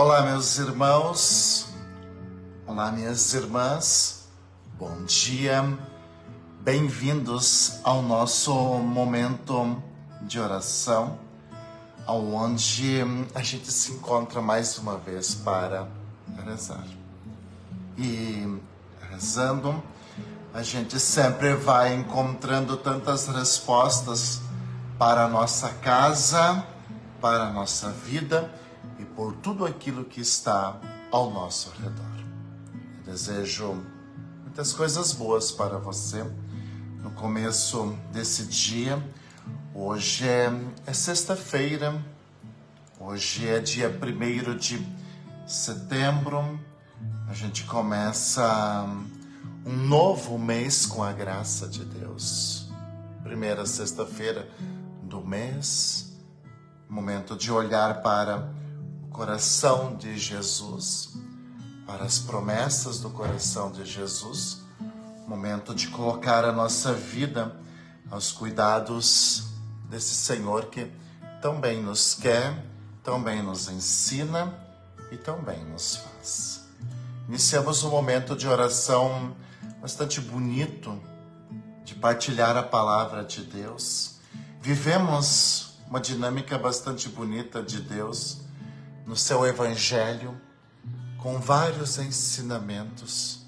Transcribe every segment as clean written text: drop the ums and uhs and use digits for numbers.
Olá, meus irmãos, olá, minhas irmãs, bom dia, bem-vindos ao nosso momento de oração, onde a gente se encontra mais uma vez para rezar. E rezando, a gente sempre vai encontrando tantas respostas para a nossa casa, para a nossa vida e por tudo aquilo que está ao nosso redor. Eu desejo muitas coisas boas para você no começo desse dia. Hoje é sexta-feira, hoje é dia 1º de setembro, a gente começa um novo mês com a graça de Deus. Primeira sexta-feira do mês, momento de olhar para o coração de Jesus, para as promessas do coração de Jesus, momento de colocar a nossa vida aos cuidados desse Senhor que tão bem nos quer, tão bem nos ensina e tão bem nos faz. Iniciamos um momento de oração bastante bonito, de partilhar a palavra de Deus. Vivemos uma dinâmica bastante bonita de Deus no seu Evangelho, com vários ensinamentos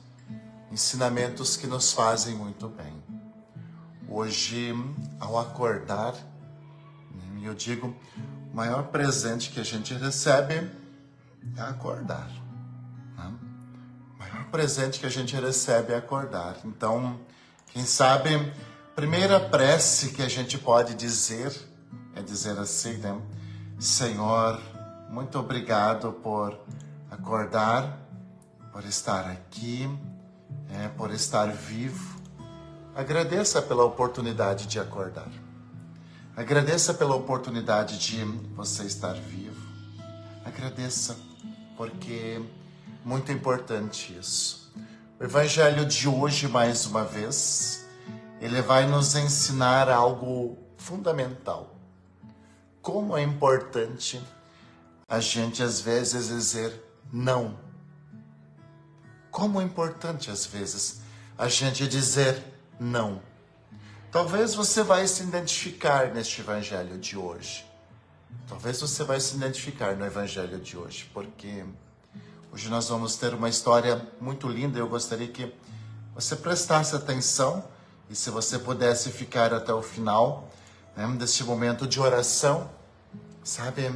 que nos fazem muito bem. Hoje, ao acordar, eu digo, o maior presente que a gente recebe é acordar. O maior presente que a gente recebe é acordar. Então, quem sabe, a primeira prece que a gente pode dizer é dizer assim, né? Senhor, muito obrigado por acordar, por estar aqui, por estar vivo. Agradeça pela oportunidade de acordar. Agradeça pela oportunidade de você estar vivo. Agradeça, porque é muito importante isso. O Evangelho de hoje, mais uma vez, ele vai nos ensinar algo fundamental. Como é importante a gente, às vezes, dizer não. Como é importante, às vezes, a gente dizer não. Talvez você vai se identificar neste Evangelho de hoje. Talvez você vai se identificar no Evangelho de hoje, porque hoje nós vamos ter uma história muito linda. Eu gostaria que você prestasse atenção e se você pudesse ficar até o final, deste momento de oração, sabe,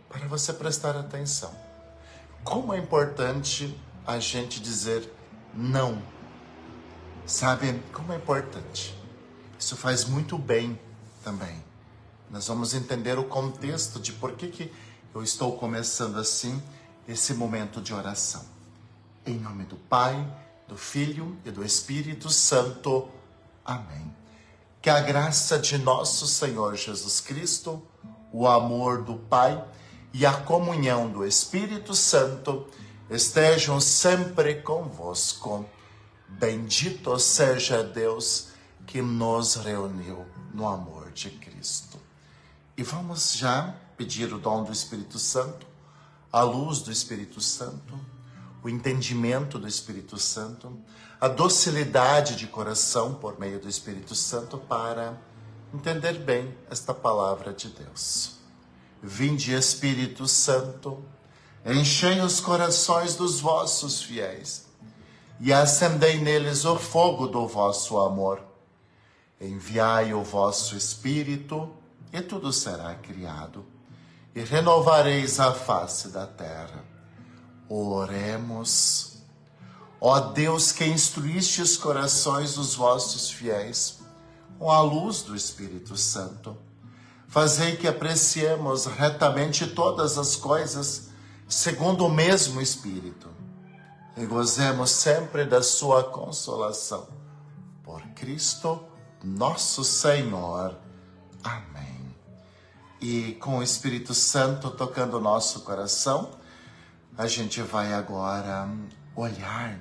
para você prestar atenção. Como é importante a gente dizer não. Sabe, como é importante. Isso faz muito bem também. Nós vamos entender o contexto de por que eu estou começando assim esse momento de oração. Em nome do Pai, do Filho e do Espírito Santo. Amém. Que a graça de nosso Senhor Jesus Cristo, o amor do Pai e a comunhão do Espírito Santo estejam sempre convosco. Bendito seja Deus que nos reuniu no amor de Cristo. E vamos já pedir o dom do Espírito Santo, a luz do Espírito Santo, o entendimento do Espírito Santo, a docilidade de coração por meio do Espírito Santo para entender bem esta palavra de Deus. Vinde, Espírito Santo, enchei os corações dos vossos fiéis e acendei neles o fogo do vosso amor. Enviai o vosso Espírito e tudo será criado e renovareis a face da terra. Oremos. Ó Deus, que instruíste os corações dos vossos fiéis com a luz do Espírito Santo, fazei que apreciemos retamente todas as coisas segundo o mesmo Espírito e gozemos sempre da sua consolação. Por Cristo nosso Senhor. Amém. E com o Espírito Santo tocando o nosso coração, a gente vai agora olhar,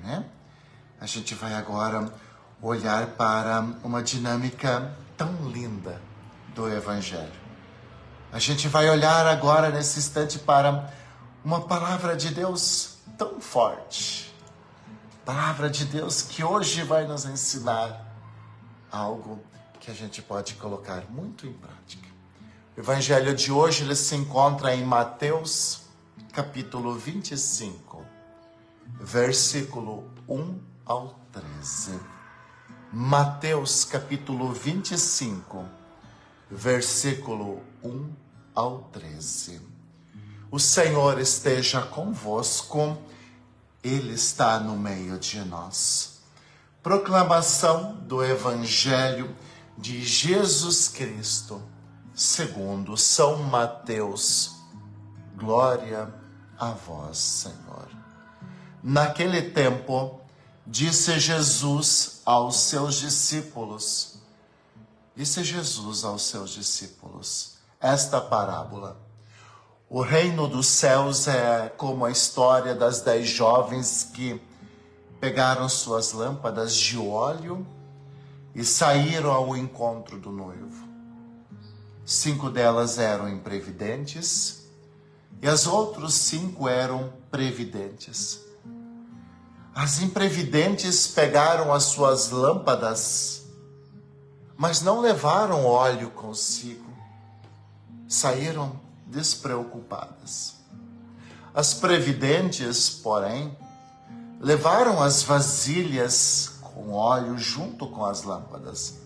A gente vai agora olhar para uma dinâmica tão linda do Evangelho. A gente vai olhar agora, nesse instante, para Uma palavra de Deus tão forte. Palavra de Deus que hoje vai nos ensinar algo que a gente pode colocar muito em prática. O evangelho de hoje ele se encontra em Mateus, capítulo 25, versículo 1 ao 13. Mateus, capítulo 25, versículo 1 ao 13. O Senhor esteja convosco, Ele está no meio de nós. Proclamação do Evangelho de Jesus Cristo, segundo São Mateus. Glória a vós, Senhor. Naquele tempo, disse Jesus aos seus discípulos, esta parábola. O reino dos céus é como a história das 10 jovens que pegaram suas lâmpadas de óleo e saíram ao encontro do noivo. 5 delas eram imprevidentes e as outras 5 eram previdentes. As imprevidentes pegaram as suas lâmpadas, mas não levaram óleo consigo. Saíram despreocupadas. As previdentes, porém, levaram as vasilhas com óleo junto com as lâmpadas.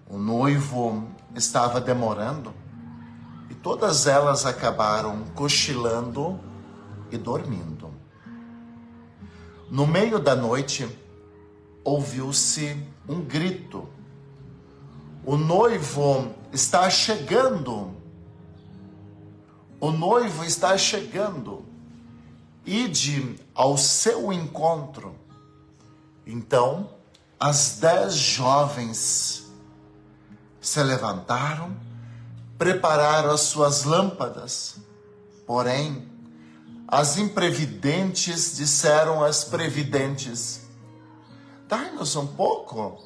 O noivo estava demorando e todas elas acabaram cochilando e dormindo. No meio da noite, ouviu-se um grito. O noivo está chegando. O noivo está chegando. Ide ao seu encontro. Então, as 10 jovens se levantaram, prepararam as suas lâmpadas. Porém, as imprevidentes disseram às previdentes: dai-nos um pouco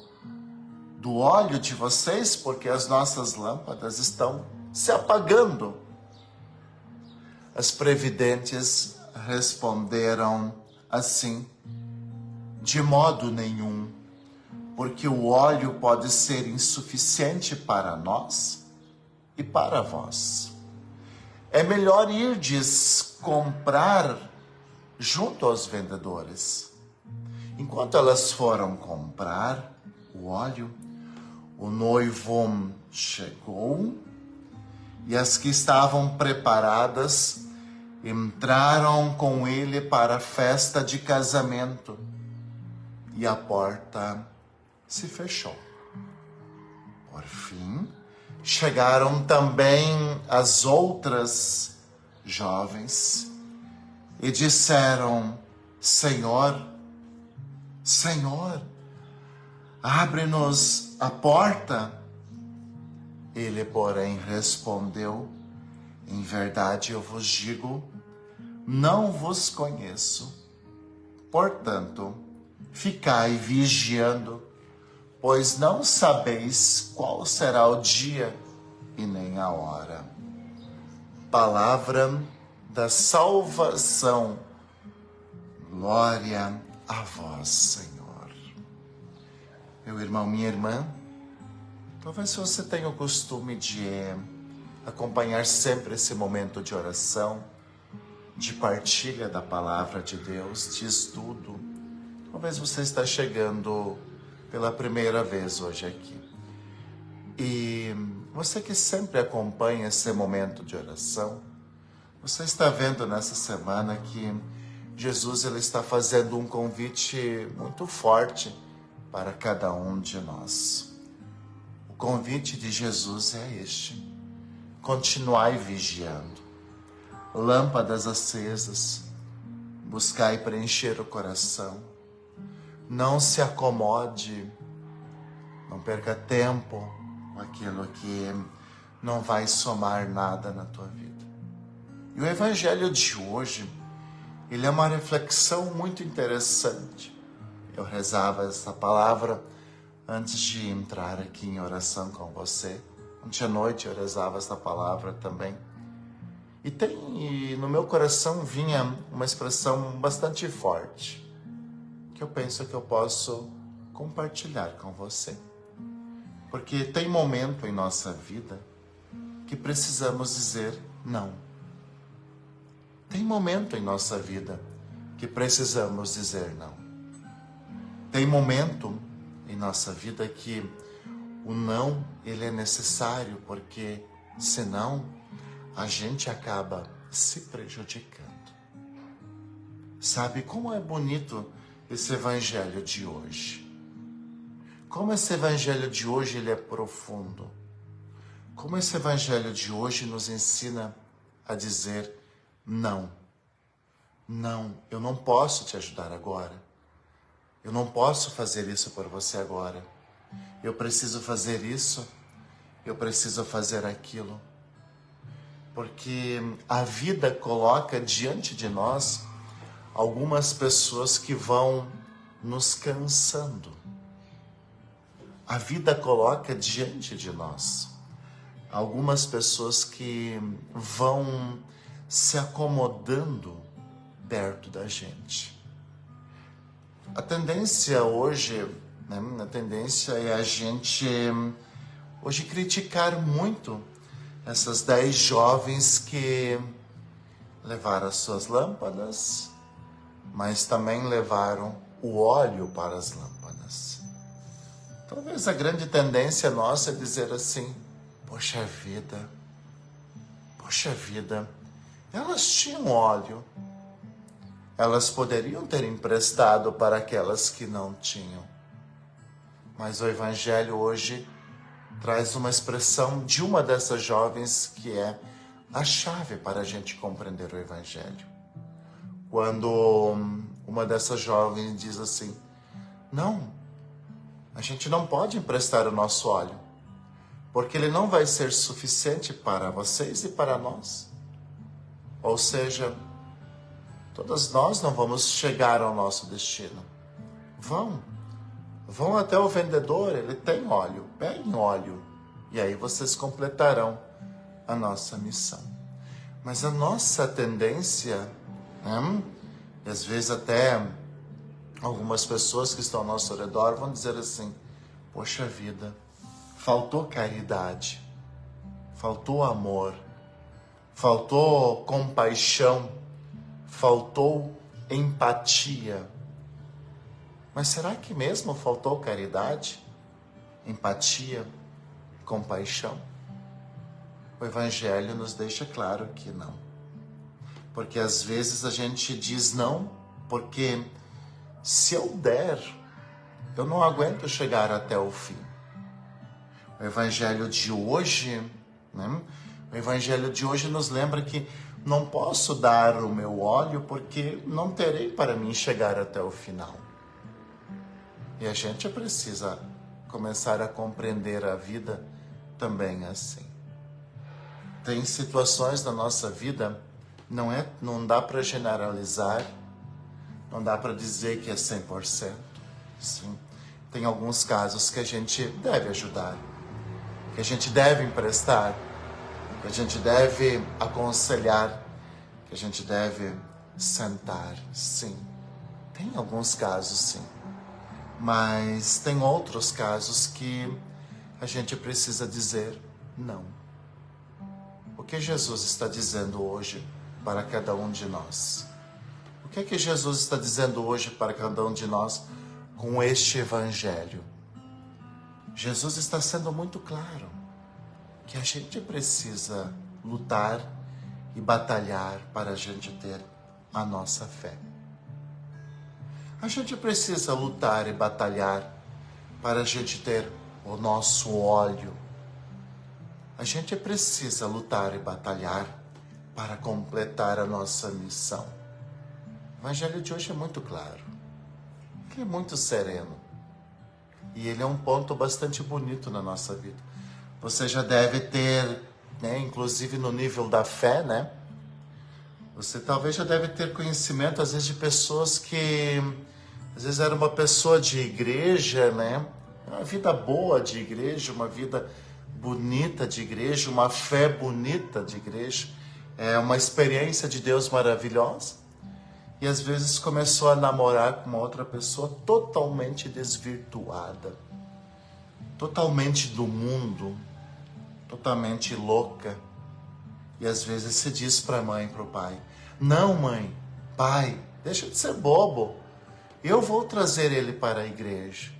do óleo de vocês, porque as nossas lâmpadas estão se apagando. As previdentes responderam assim: de modo nenhum, porque o óleo pode ser insuficiente para nós e para vós. É melhor irdes comprar junto aos vendedores. Enquanto elas foram comprar o óleo, o noivo chegou e as que estavam preparadas entraram com ele para a festa de casamento e a porta se fechou. Por fim, chegaram também as outras jovens e disseram: Senhor, Senhor, abre-nos a porta. Ele, porém, respondeu: em verdade eu vos digo, não vos conheço. Portanto, ficai vigiando, pois não sabeis qual será o dia e nem a hora. Palavra da salvação. Glória a vós, Senhor. Meu irmão, minha irmã, talvez você tenha o costume de acompanhar sempre esse momento de oração, de partilha da palavra de Deus, de estudo. Talvez você está chegando pela primeira vez hoje aqui. E você que sempre acompanha esse momento de oração, você está vendo nessa semana que Jesus ele está fazendo um convite muito forte para cada um de nós. O convite de Jesus é este: continuai vigiando, lâmpadas acesas, buscai preencher o coração, não se acomode, não perca tempo com aquilo que não vai somar nada na tua vida. E o evangelho de hoje, ele é uma reflexão muito interessante. Eu rezava essa palavra antes de entrar aqui em oração com você. Ontem à noite eu rezava essa palavra também. E no meu coração vinha uma expressão bastante forte, que eu penso que eu posso compartilhar com você. Porque tem momento em nossa vida que precisamos dizer não. Tem momento em nossa vida que precisamos dizer não. Tem momento em nossa vida que o não, ele é necessário, porque senão a gente acaba se prejudicando. Sabe como é bonito esse evangelho de hoje? Como esse evangelho de hoje ele é profundo. Como esse evangelho de hoje nos ensina a dizer não. Não, eu não posso te ajudar agora. Eu não posso fazer isso por você agora. Eu preciso fazer isso, eu preciso fazer aquilo. Porque a vida coloca diante de nós algumas pessoas que vão nos cansando. A vida coloca diante de nós algumas pessoas que vão se acomodando perto da gente. A tendência hoje, a tendência é a gente hoje criticar muito essas 10 jovens que levaram as suas lâmpadas, mas também levaram o óleo para as lâmpadas. Talvez a grande tendência nossa é dizer assim, poxa vida, elas tinham óleo, elas poderiam ter emprestado para aquelas que não tinham. Mas o Evangelho hoje traz uma expressão de uma dessas jovens que é a chave para a gente compreender o Evangelho. Quando uma dessas jovens diz assim, não, a gente não pode emprestar o nosso óleo, porque ele não vai ser suficiente para vocês e para nós. Ou seja, todas nós não vamos chegar ao nosso destino. Vão até o vendedor, ele tem óleo, peguem óleo, e aí vocês completarão a nossa missão. Mas a nossa tendência, e às vezes até algumas pessoas que estão ao nosso redor vão dizer assim, poxa vida, faltou caridade, faltou amor, faltou compaixão, faltou empatia. Mas será que mesmo faltou caridade, empatia, compaixão? O Evangelho nos deixa claro que não. Porque às vezes a gente diz não, porque se eu der, eu não aguento chegar até o fim. O Evangelho de hoje, o Evangelho de hoje nos lembra que não posso dar o meu óleo porque não terei para mim chegar até o final. E a gente precisa começar a compreender a vida também assim. Tem situações na nossa vida, não dá para generalizar, não dá para dizer que é 100%. Sim. Tem alguns casos que a gente deve ajudar, que a gente deve emprestar, que a gente deve aconselhar, que a gente deve sentar, sim. Tem alguns casos, sim. Mas tem outros casos que a gente precisa dizer não. O que Jesus está dizendo hoje para cada um de nós? O que é que Jesus está dizendo hoje para cada um de nós com este Evangelho? Jesus está sendo muito claro que a gente precisa lutar e batalhar para a gente ter a nossa fé. A gente precisa lutar e batalhar para a gente ter o nosso óleo. A gente precisa lutar e batalhar para completar a nossa missão. O Evangelho de hoje é muito claro, que é muito sereno. E ele é um ponto bastante bonito na nossa vida. Você já deve ter, inclusive no nível da fé, Você talvez já deve ter conhecimento, às vezes, de pessoas que, às vezes, era uma pessoa de igreja, Uma vida boa de igreja, uma vida bonita de igreja, uma fé bonita de igreja. é uma experiência de Deus maravilhosa, e às vezes começou a namorar com uma outra pessoa totalmente desvirtuada, totalmente do mundo, totalmente louca. E às vezes se diz para a mãe e para o pai: não, mãe, pai, deixa de ser bobo. Eu vou trazer ele para a igreja.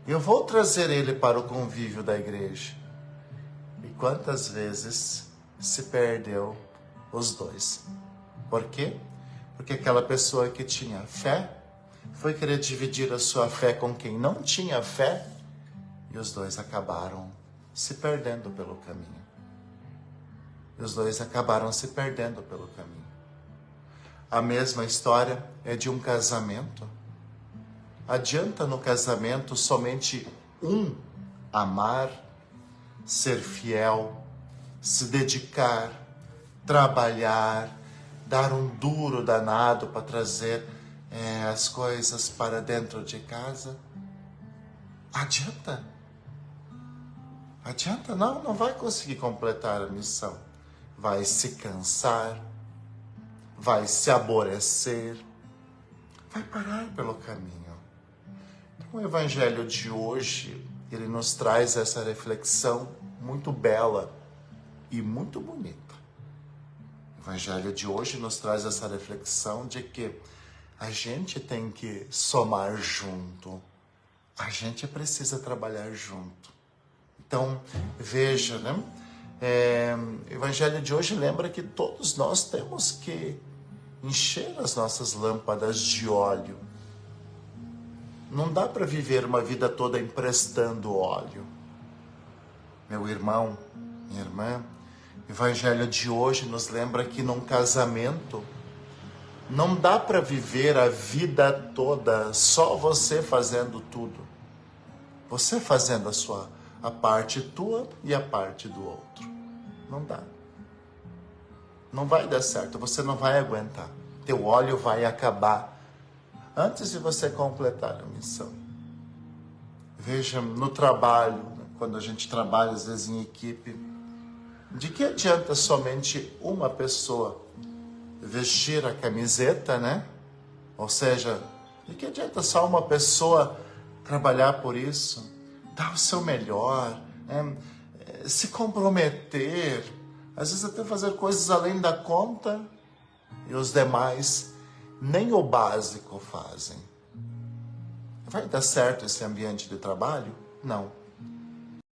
Eu vou trazer ele para o convívio da igreja. E quantas vezes se perdeu os dois? Por quê? Porque aquela pessoa que tinha fé foi querer dividir a sua fé com quem não tinha fé, e os dois acabaram se perdendo pelo caminho. Os dois acabaram se perdendo pelo caminho. A mesma história é de um casamento. Adianta no casamento somente um amar, ser fiel, se dedicar, trabalhar, dar um duro danado para trazer as coisas para dentro de casa? Adianta? Adianta? Não, não vai conseguir completar a missão. Vai se cansar, vai se aborrecer, vai parar pelo caminho. Então, o Evangelho de hoje, ele nos traz essa reflexão muito bela e muito bonita. O Evangelho de hoje nos traz essa reflexão de que a gente tem que somar junto, a gente precisa trabalhar junto. Então, veja, né? O Evangelho de hoje lembra que todos nós temos que encher as nossas lâmpadas de óleo. Não dá para viver uma vida toda emprestando óleo. Meu irmão, minha irmã, o Evangelho de hoje nos lembra que num casamento não dá para viver a vida toda só você fazendo tudo. Você fazendo a parte tua e a parte do outro. Não dá. Não vai dar certo, você não vai aguentar. Teu óleo vai acabar antes de você completar a missão. Veja, no trabalho, quando a gente trabalha às vezes em equipe, de que adianta somente uma pessoa vestir a camiseta, né? Ou seja, de que adianta só uma pessoa trabalhar por isso, dar o seu melhor, se comprometer, às vezes até fazer coisas além da conta, e os demais nem o básico fazem. Vai dar certo esse ambiente de trabalho? Não.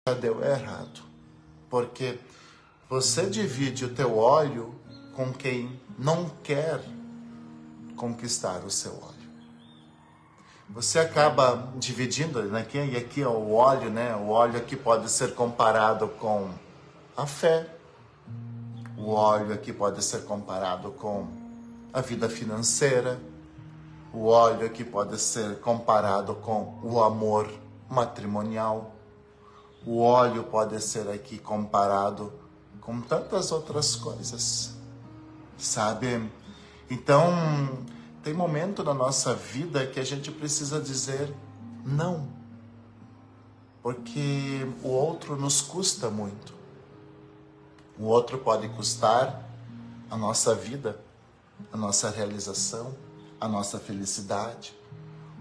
Já deu errado. Porque você divide o teu óleo com quem não quer conquistar o seu óleo. Você acaba dividindo, né? E aqui é o óleo, né? O óleo aqui pode ser comparado com a fé. O óleo aqui pode ser comparado com a vida financeira. O óleo aqui pode ser comparado com o amor matrimonial. O óleo pode ser aqui comparado com tantas outras coisas, sabe? Então, tem momento na nossa vida que a gente precisa dizer não, porque o outro nos custa muito. O outro pode custar a nossa vida, a nossa realização, a nossa felicidade,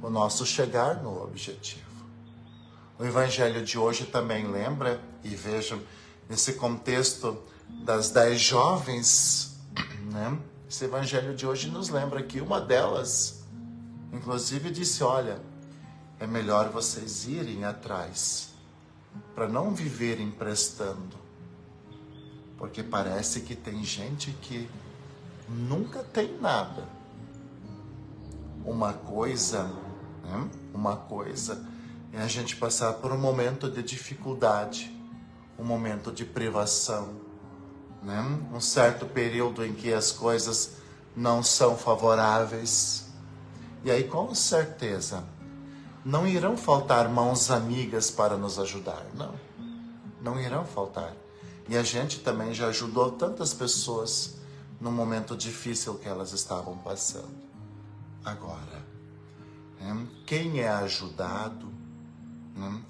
o nosso chegar no objetivo. O Evangelho de hoje também lembra, e vejam, nesse contexto das 10 jovens, né? Esse Evangelho de hoje nos lembra que uma delas, inclusive, disse: olha, é melhor vocês irem atrás, para não viver emprestando, porque parece que tem gente que nunca tem nada. Uma coisa é a gente passar por um momento de dificuldade, um momento de privação, né? Um certo período em que as coisas não são favoráveis. E aí, com certeza, não irão faltar mãos amigas para nos ajudar, não irão faltar. E a gente também já ajudou tantas pessoas no momento difícil que elas estavam passando. Agora, quem é ajudado,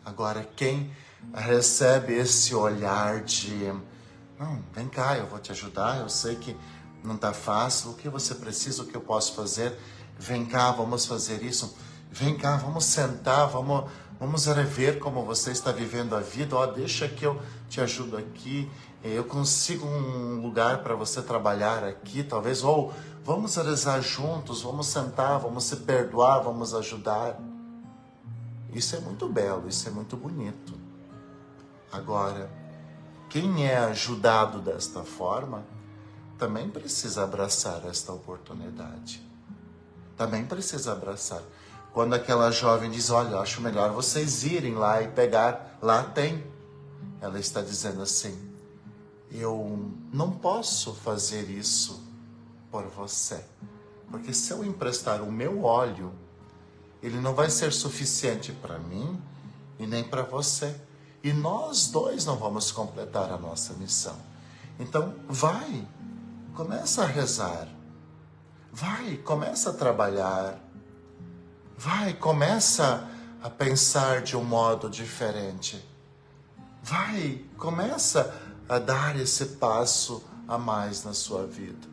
agora quem recebe esse olhar de Não, vem cá, eu vou te ajudar, eu sei que não tá fácil, o que você precisa, o que eu posso fazer? Vem cá, vamos fazer isso. Vem cá, vamos sentar, vamos rever como você está vivendo a vida. Ó, deixa que eu te ajudo aqui. Eu consigo um lugar para você trabalhar aqui, talvez. Ou vamos rezar juntos, vamos sentar, vamos se perdoar, vamos ajudar. Isso é muito belo, isso é muito bonito. Agora, quem é ajudado desta forma também precisa abraçar esta oportunidade. Também precisa abraçar. Quando aquela jovem diz, olha, acho melhor vocês irem lá e pegar, lá tem. Ela está dizendo assim, eu não posso fazer isso por você. Porque se eu emprestar o meu óleo, ele não vai ser suficiente para mim e nem para você. E nós dois não vamos completar a nossa missão. Então, vai, começa a rezar. Vai, começa a trabalhar. Vai, começa a pensar de um modo diferente. Vai, começa a dar esse passo a mais na sua vida.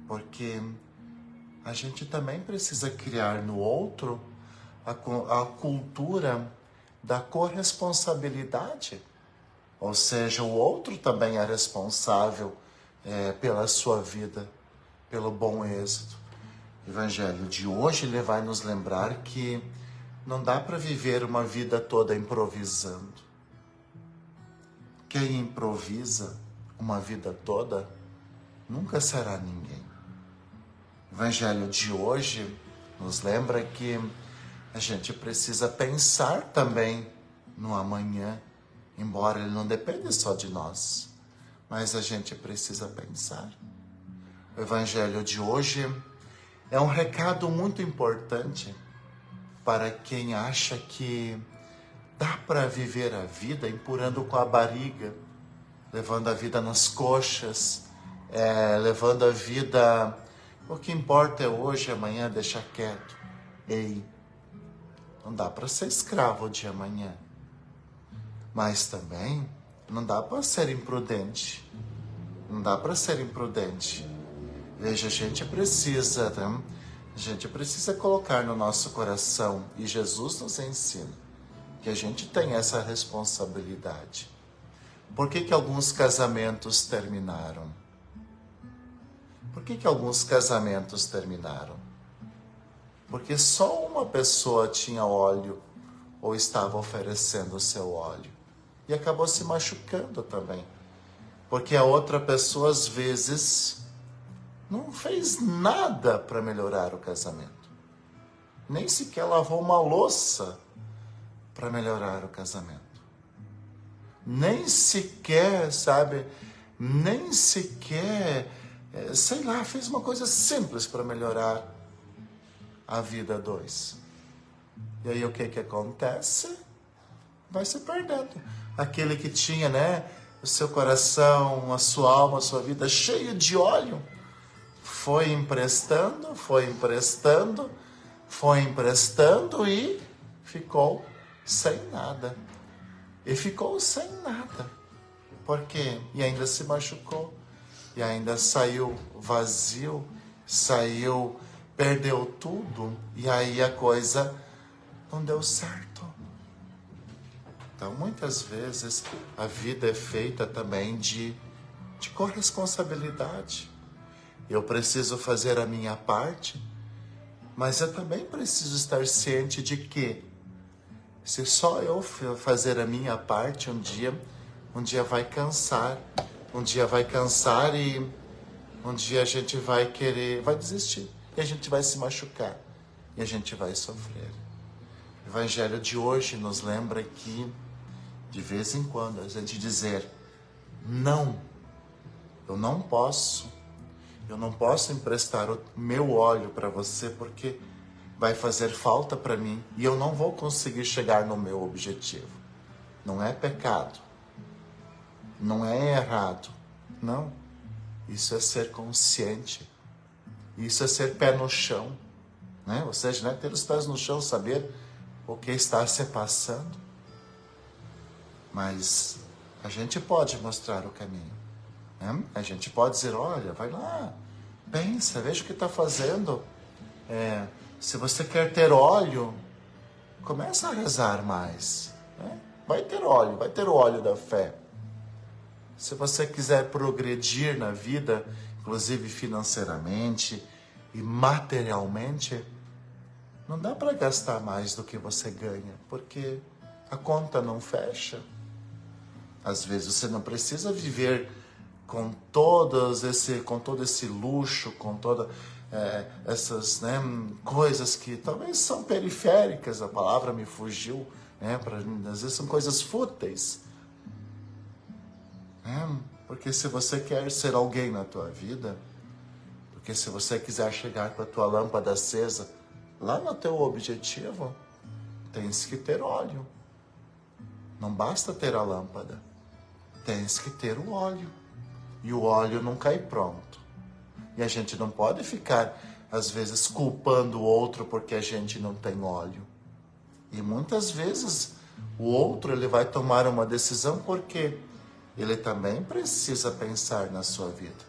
Porque a gente também precisa criar no outro a cultura da corresponsabilidade. Ou seja, o outro também é responsável pela sua vida, pelo bom êxito. O Evangelho de hoje ele vai nos lembrar que não dá para viver uma vida toda improvisando. Quem improvisa uma vida toda nunca será ninguém. O Evangelho de hoje nos lembra que a gente precisa pensar também no amanhã, embora ele não dependa só de nós, mas a gente precisa pensar. O Evangelho de hoje é um recado muito importante para quem acha que dá para viver a vida empurrando com a barriga, levando a vida nas coxas, levando a vida... O que importa é hoje, amanhã deixa quieto. Ei, não dá para ser escravo de amanhã. Mas também não dá para ser imprudente. Não dá para ser imprudente. Veja, a gente precisa, né? A gente precisa colocar no nosso coração, e Jesus nos ensina, que a gente tem essa responsabilidade. Por que alguns casamentos terminaram? Por que alguns casamentos terminaram? Porque só uma pessoa tinha óleo ou estava oferecendo o seu óleo. E acabou se machucando também. Porque a outra pessoa, às vezes, não fez nada para melhorar o casamento. Nem sequer lavou uma louça para melhorar o casamento. Nem sequer, sabe, nem sequer, sei lá, fez uma coisa simples para melhorar a vida a dois. E aí o que acontece? Vai se perdendo. Aquele que tinha, né, o seu coração, a sua alma, a sua vida cheio de óleo, foi emprestando e ficou sem nada. E ficou sem nada. Por quê? E ainda se machucou. E ainda saiu vazio, perdeu tudo. E aí a coisa não deu certo. Então, muitas vezes, a vida é feita também de corresponsabilidade. Eu preciso fazer a minha parte, mas eu também preciso estar ciente de que, se só eu fazer a minha parte, um dia vai cansar. Um dia vai cansar e um dia a gente vai desistir. E a gente vai se machucar. E a gente vai sofrer. O Evangelho de hoje nos lembra que, de vez em quando, a gente dizer, não, eu não posso emprestar o meu óleo para você porque vai fazer falta para mim e eu não vou conseguir chegar no meu objetivo. Não é pecado, não é errado, não. Isso é ser consciente, isso é ser pé no chão, né? Ou seja, né, ter os pés no chão, saber o que está se passando. Mas a gente pode mostrar o caminho. né? A gente pode dizer, olha, vai lá, pensa, veja o que está fazendo. Se você quer ter óleo, começa a rezar mais, né? Vai ter o óleo da fé. Se você quiser progredir na vida, inclusive financeiramente e materialmente, não dá para gastar mais do que você ganha, porque a conta não fecha. Às vezes você não precisa viver com todo esse luxo, com todas essas, né, coisas que talvez são periféricas, a palavra me fugiu, né, às vezes são coisas fúteis. Porque se você quer ser alguém na tua vida, porque se você quiser chegar com a tua lâmpada acesa lá no teu objetivo, tens que ter óleo. Não basta ter a lâmpada, tens que ter o óleo. E o óleo não cai pronto. E a gente não pode ficar, às vezes, culpando o outro porque a gente não tem óleo. E muitas vezes o outro ele vai tomar uma decisão porque ele também precisa pensar na sua vida.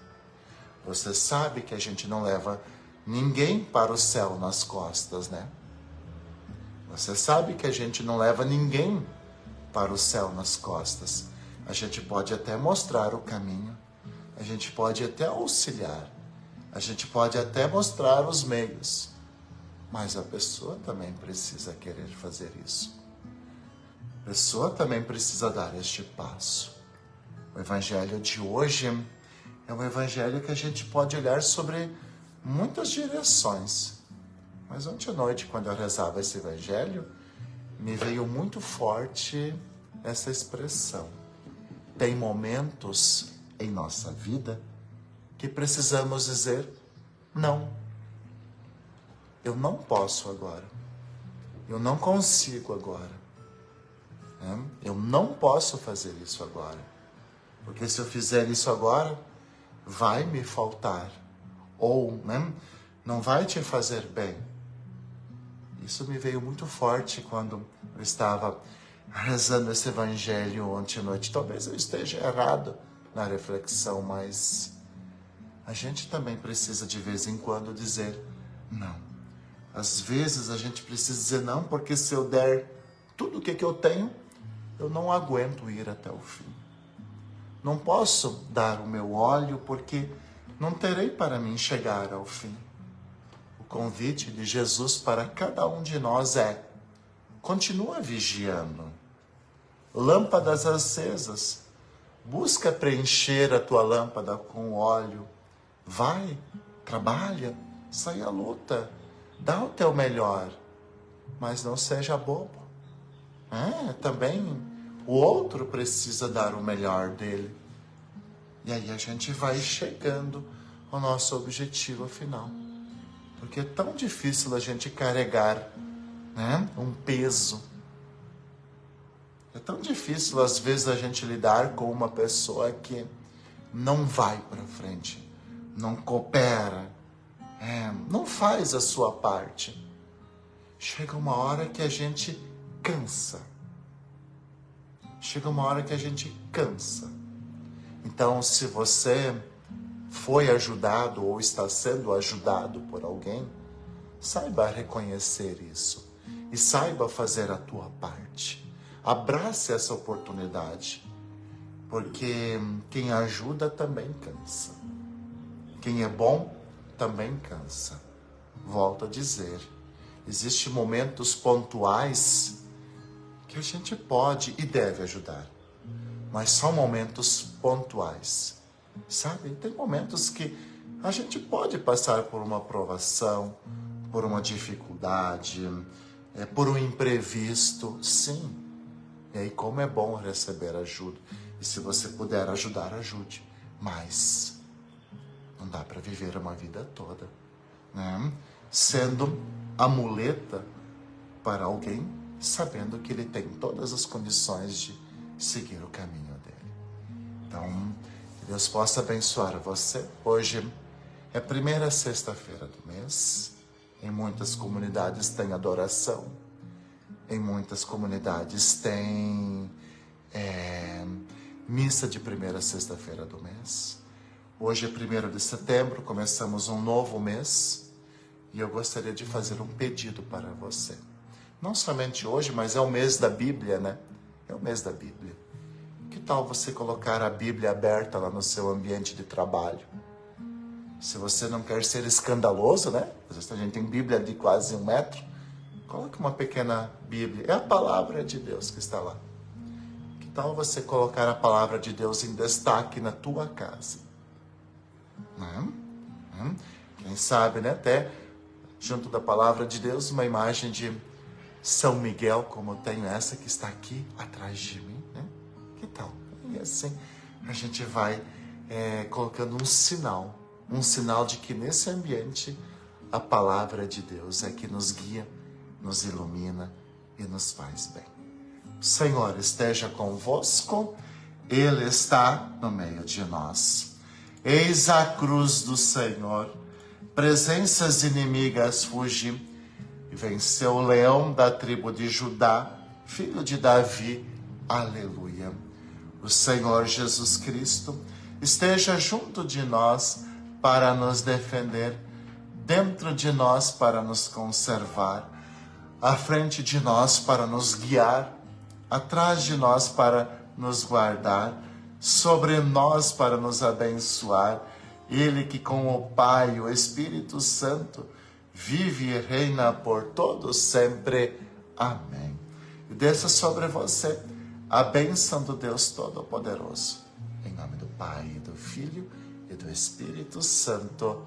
Você sabe que a gente não leva ninguém para o céu nas costas, né? Você sabe que a gente não leva ninguém para o céu nas costas. A gente pode até mostrar o caminho, a gente pode até auxiliar, a gente pode até mostrar os meios, mas a pessoa também precisa querer fazer isso. A pessoa também precisa dar este passo. O evangelho de hoje é um evangelho que a gente pode olhar sobre muitas direções. Mas ontem à noite, quando eu rezava esse evangelho, me veio muito forte essa expressão. Tem momentos em nossa vida que precisamos dizer não. Eu não posso agora. Eu não consigo agora. Eu não posso fazer isso agora. Porque se eu fizer isso agora, vai me faltar. Ou não vai te fazer bem. Isso me veio muito forte quando eu estava rezando esse evangelho ontem à noite. Talvez eu esteja errado na reflexão, mas a gente também precisa de vez em quando dizer não. Às vezes a gente precisa dizer não, porque se eu der tudo o que eu tenho, eu não aguento ir até o fim. Não posso dar o meu óleo porque não terei para mim chegar ao fim. O convite de Jesus para cada um de nós é: continua vigiando. Lâmpadas acesas. Busca preencher a tua lâmpada com óleo. Vai, trabalha, sai à luta. Dá o teu melhor. Mas não seja bobo. Também o outro precisa dar o melhor dele. E aí a gente vai chegando ao nosso objetivo final. Porque é tão difícil a gente carregar, um peso. É tão difícil às vezes a gente lidar com uma pessoa que não vai para frente, não coopera, não faz a sua parte. Chega uma hora que a gente cansa. Chega uma hora que a gente cansa. Então, se você foi ajudado ou está sendo ajudado por alguém, saiba reconhecer isso e saiba fazer a tua parte. Abrace essa oportunidade, porque quem ajuda também cansa. Quem é bom também cansa. Volto a dizer, existem momentos pontuais que a gente pode e deve ajudar, mas são momentos pontuais, sabe? Tem momentos que a gente pode passar por uma provação, por uma dificuldade, por um imprevisto, sim. E aí como é bom receber ajuda. E se você puder ajudar, ajude. Mas não dá para viver uma vida toda, sendo a muleta para alguém, sabendo que ele tem todas as condições de seguir o caminho dele. Então, que Deus possa abençoar você. Hoje é a primeira sexta-feira do mês. Em muitas comunidades tem adoração. Em muitas comunidades tem missa de primeira sexta-feira do mês. Hoje é 1º de setembro, começamos um novo mês e eu gostaria de fazer um pedido para você. Não somente hoje, mas é o mês da Bíblia, né? É o mês da Bíblia. Que tal você colocar a Bíblia aberta lá no seu ambiente de trabalho? Se você não quer ser escandaloso, né? Às vezes a gente tem Bíblia de quase 1 metro. Coloque uma pequena Bíblia. É a palavra de Deus que está lá. Que tal você colocar a palavra de Deus em destaque na tua casa? Quem sabe, né? Até junto da palavra de Deus, uma imagem de São Miguel, como eu tenho essa que está aqui atrás de mim, né? Que tal? E assim a gente vai colocando um sinal de que nesse ambiente a palavra de Deus é que nos guia, nos ilumina e nos faz bem. O Senhor esteja convosco, Ele está no meio de nós. Eis a cruz do Senhor, presenças inimigas fugem, e venceu o leão da tribo de Judá, filho de Davi, aleluia. O Senhor Jesus Cristo esteja junto de nós para nos defender, dentro de nós para nos conservar, à frente de nós para nos guiar, atrás de nós para nos guardar, sobre nós para nos abençoar. Ele que com o Pai e o Espírito Santo vive e reina por todos sempre. Amém. E desça sobre você a bênção do Deus Todo-Poderoso. Em nome do Pai, do Filho e do Espírito Santo.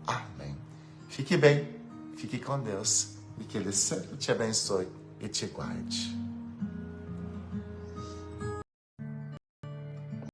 Amém. Fique bem, fique com Deus e que Ele sempre te abençoe e te guarde.